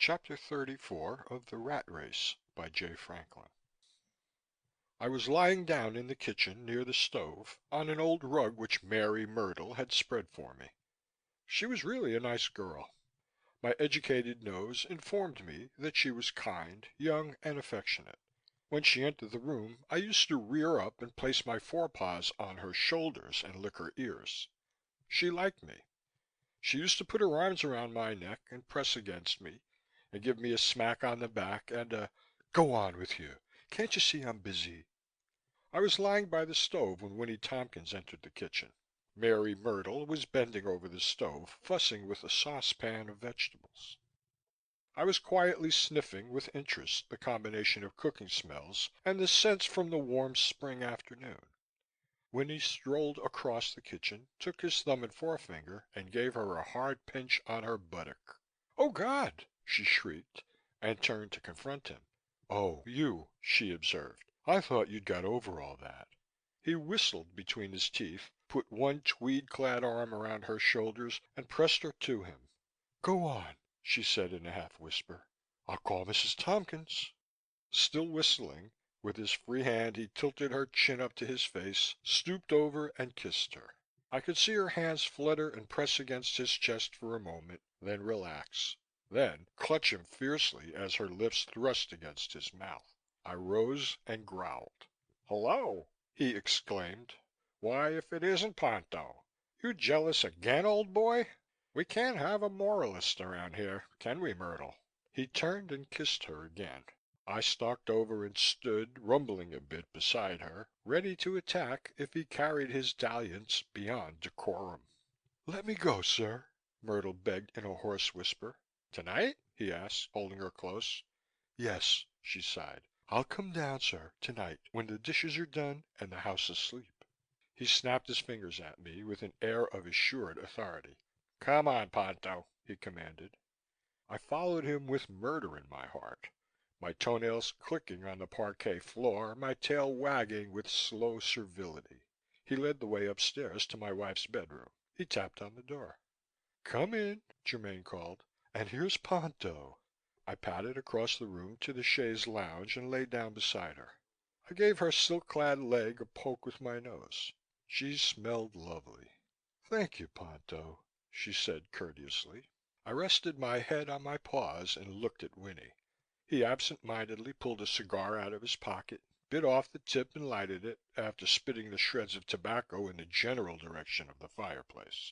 Chapter 34 of The Rat Race by J. Franklin. I was lying down in the kitchen near the stove on an old rug which Mary Myrtle had spread for me. She was really a nice girl. My educated nose informed me that she was kind, young, and affectionate. When she entered the room, I used to rear up and place my forepaws on her shoulders and lick her ears. She liked me. She used to put her arms around my neck and press against me and give me a smack on the back and a, "Go on with you. Can't you see I'm busy?" I was lying by the stove when Winnie Tompkins entered the kitchen. Mary Myrtle was bending over the stove, fussing with a saucepan of vegetables. I was quietly sniffing with interest the combination of cooking smells and the scents from the warm spring afternoon. Winnie strolled across the kitchen, took his thumb and forefinger, and gave her a hard pinch on her buttock. "Oh, God!" she shrieked, and turned to confront him. "Oh, you," she observed. "I thought you'd got over all that." He whistled between his teeth, put one tweed-clad arm around her shoulders, and pressed her to him. "Go on," she said in a half-whisper. "I'll call Mrs. Tompkins." Still whistling, with his free hand he tilted her chin up to his face, stooped over and kissed her. I could see her hands flutter and press against his chest for a moment, then relax, then clutch him fiercely as her lips thrust against his mouth. I rose and growled. "Hello!" he exclaimed. "Why, if it isn't Ponto! You jealous again, old boy? We can't have a moralist around here, can we, Myrtle?" He turned and kissed her again. I stalked over and stood, rumbling a bit beside her, ready to attack if he carried his dalliance beyond decorum. "Let me go, sir," Myrtle begged in a hoarse whisper. "Tonight?" he asked, holding her close. "Yes," she sighed. "I'll come down, sir, tonight, when the dishes are done and the house asleep." He snapped his fingers at me with an air of assured authority. "Come on, Ponto," he commanded. I followed him with murder in my heart, my toenails clicking on the parquet floor, my tail wagging with slow servility. He led the way upstairs to my wife's bedroom. He tapped on the door. "Come in," Germaine called. "And here's Ponto." I padded across the room to the chaise lounge and lay down beside her. I gave her silk-clad leg a poke with my nose. She smelled lovely. "Thank you, Ponto," she said courteously. I rested my head on my paws and looked at Winnie. He absent-mindedly pulled a cigar out of his pocket, bit off the tip and lighted it, after spitting the shreds of tobacco in the general direction of the fireplace.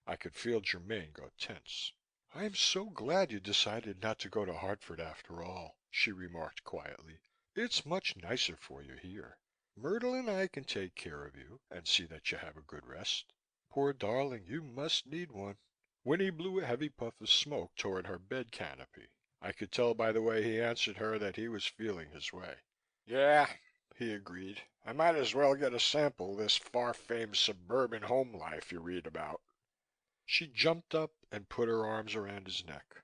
I could feel Germaine go tense. "I'm so glad you decided not to go to Hartford after all," she remarked quietly. "It's much nicer for you here. Myrtle and I can take care of you and see that you have a good rest. Poor darling, you must need one." Winnie blew a heavy puff of smoke toward her bed canopy. I could tell by the way he answered her that he was feeling his way. "Yeah," he agreed. "I might as well get a sample of this far-famed suburban home life you read about." She jumped up and put her arms around his neck.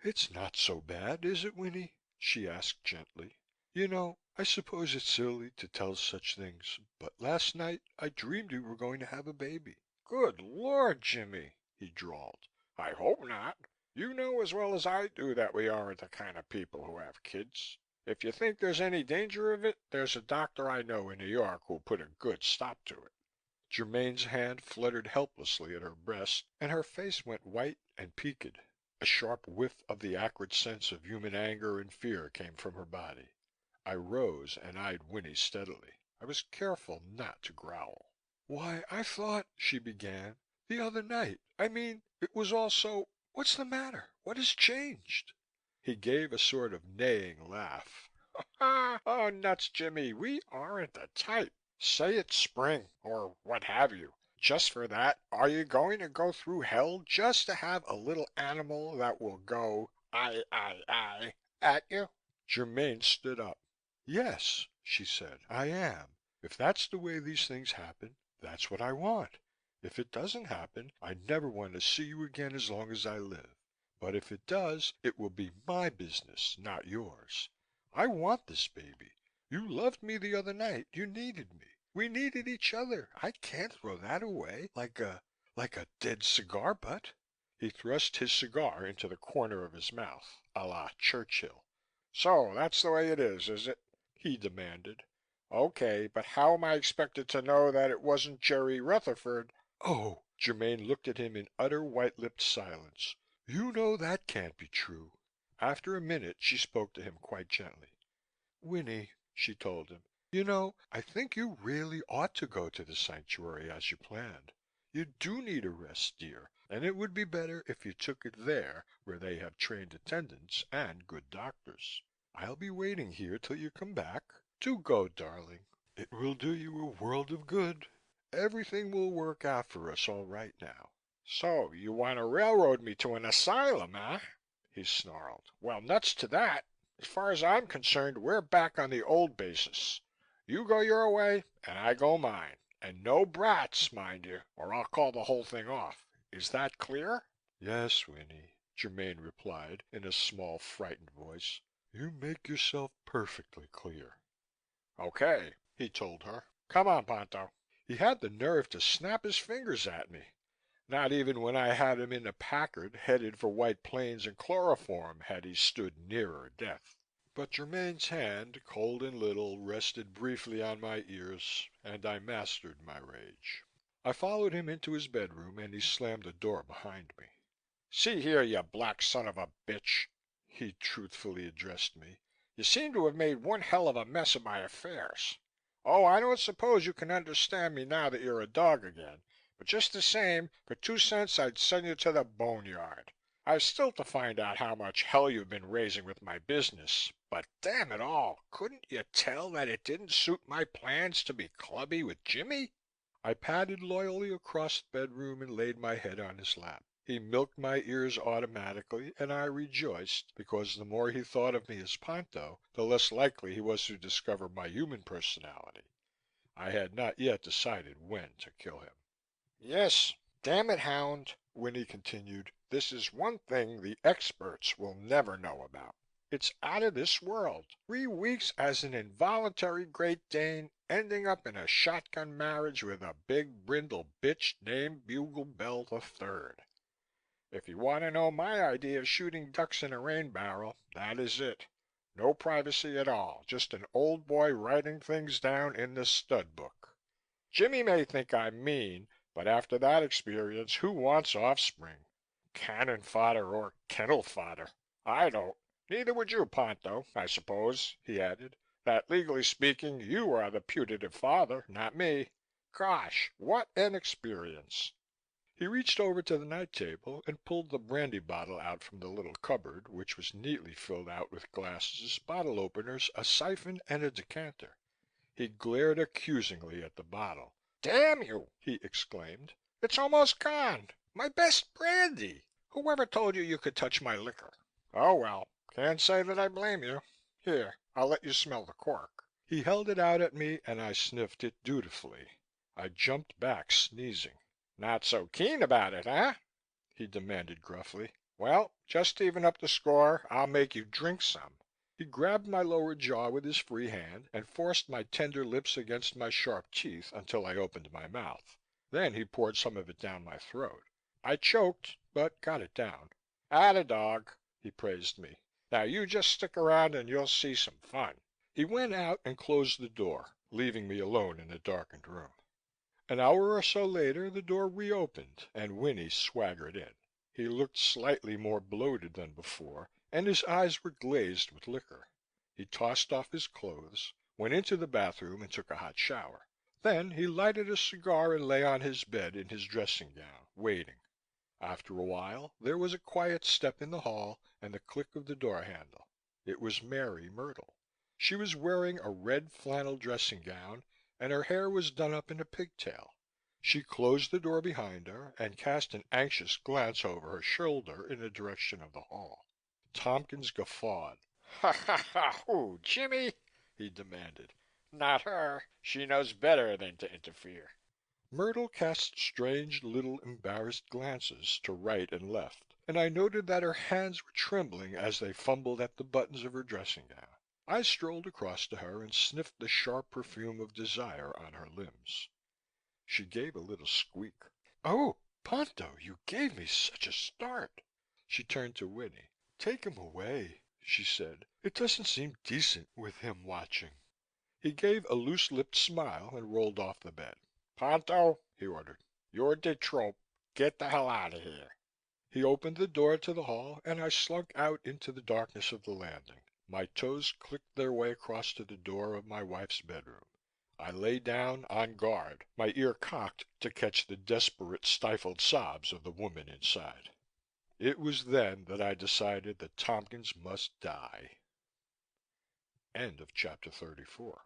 "It's not so bad, is it, Winnie?" she asked gently. "You know, I suppose it's silly to tell such things, but last night I dreamed we were going to have a baby." "Good Lord, Jimmy!" he drawled. "I hope not. You know as well as I do that we aren't the kind of people who have kids. If you think there's any danger of it, there's a doctor I know in New York who'll put a good stop to it." Germaine's hand fluttered helplessly at her breast and her face went white and peaked. A sharp whiff of the acrid sense of human anger and fear came from her body. I rose and eyed Winnie steadily. I was careful not to growl. "Why, I thought," she began, "the other night, I mean, it was all so what's the matter? What has changed?" He gave a sort of neighing laugh. "Oh, nuts, Jimmy, we aren't the type. Say it's spring, or what have you. Just for that, are you going to go through hell just to have a little animal that will go I at you?" Germaine stood up. "Yes," she said, "I am. If that's the way these things happen, that's what I want. If it doesn't happen, I never want to see you again as long as I live. But if it does, it will be my business, not yours. I want this baby. You loved me the other night. You needed me. We needed each other. I can't throw that away like a dead cigar butt." He thrust his cigar into the corner of his mouth, a la Churchill. "So that's the way it is it?" he demanded. "Okay, but how am I expected to know that it wasn't Jerry Rutherford?" "Oh!" Germaine looked at him in utter white-lipped silence. "You know that can't be true." After a minute, she spoke to him quite gently. "Winnie," she told him, "you know, I think you really ought to go to the sanctuary as you planned. You do need a rest, dear, and it would be better if you took it there where they have trained attendants and good doctors. I'll be waiting here till you come back. Do go, darling. It will do you a world of good. Everything will work out for us all right now." "So you want to railroad me to an asylum, eh?" he snarled. "Well, nuts to that. As far as I'm concerned, we're back on the old basis. You go your way and I go mine. And no brats, mind you, or I'll call the whole thing off. Is that clear?" "Yes, Winnie," Germaine replied in a small, frightened voice. "You make yourself perfectly clear." "Okay," he told her. "Come on, Ponto." He had the nerve to snap his fingers at me. Not even when I had him in a Packard headed for White Plains and chloroform had he stood nearer death. But Germaine's hand, cold and little, rested briefly on my ears, and I mastered my rage. I followed him into his bedroom and he slammed the door behind me. "See here, you black son of a bitch," he truthfully addressed me. "You seem to have made one hell of a mess of my affairs. Oh, I don't suppose you can understand me now that you're a dog again, but just the same, for 2 cents I'd send you to the boneyard. I've still to find out how much hell you've been raising with my business, but damn it all, couldn't you tell that it didn't suit my plans to be clubby with Jimmy?" I padded loyally across the bedroom and laid my head on his lap. He milked my ears automatically and I rejoiced because the more he thought of me as Ponto, the less likely he was to discover my human personality. I had not yet decided when to kill him. "Yes, damn it, Hound," Winnie continued, "this is one thing the experts will never know about. It's out of this world. 3 weeks as an involuntary Great Dane, ending up in a shotgun marriage with a big brindle bitch named Bugle Bell III. If you want to know my idea of shooting ducks in a rain barrel, that is it. No privacy at all, just an old boy writing things down in the stud book. Jimmy may think I'm mean, but after that experience, who wants offspring? Cannon fodder or kennel fodder. I don't. Neither would you, Ponto, I suppose," he added. "That legally speaking, you are the putative father, not me. Gosh, what an experience." He reached over to the night table and pulled the brandy bottle out from the little cupboard, which was neatly filled out with glasses, bottle openers, a siphon and a decanter. He glared accusingly at the bottle. "Damn you!" he exclaimed. "It's almost gone. My best brandy. Whoever told you you could touch my liquor? Oh, well, can't say that I blame you. Here, I'll let you smell the cork." He held it out at me and I sniffed it dutifully. I jumped back, sneezing. "Not so keen about it, eh?" he demanded gruffly. "Well, just to even up the score, I'll make you drink some." He grabbed my lower jaw with his free hand and forced my tender lips against my sharp teeth until I opened my mouth. Then he poured some of it down my throat. I choked, but got it down. "Atta dog," he praised me. "Now you just stick around and you'll see some fun." He went out and closed the door, leaving me alone in the darkened room. An hour or so later the door reopened and Winnie swaggered in. He looked slightly more bloated than before and his eyes were glazed with liquor. He tossed off his clothes, went into the bathroom and took a hot shower. Then he lighted a cigar and lay on his bed in his dressing gown, waiting. After a while there was a quiet step in the hall and the click of the door handle. It was Mary Myrtle. She was wearing a red flannel dressing gown and her hair was done up in a pigtail. She closed the door behind her and cast an anxious glance over her shoulder in the direction of the hall. Tompkins guffawed. "Ha ha ha! Who, Jimmy?" he demanded. "Not her. She knows better than to interfere." Myrtle cast strange little embarrassed glances to right and left, and I noted that her hands were trembling as they fumbled at the buttons of her dressing gown. I strolled across to her and sniffed the sharp perfume of desire on her limbs. She gave a little squeak. "Oh!" Ponto, you gave me such a start." She turned to Winnie. "Take him away," she said. "It doesn't seem decent with him watching." He gave a loose-lipped smile and rolled off the bed. "Ponto," he ordered, "you're de trop. Get the hell out of here." He opened the door to the hall and I slunk out into the darkness of the landing. My toes clicked their way across to the door of my wife's bedroom. I lay down, on guard, my ear cocked to catch the desperate, stifled sobs of the woman inside. It was then that I decided that Tompkins must die. End of chapter 34.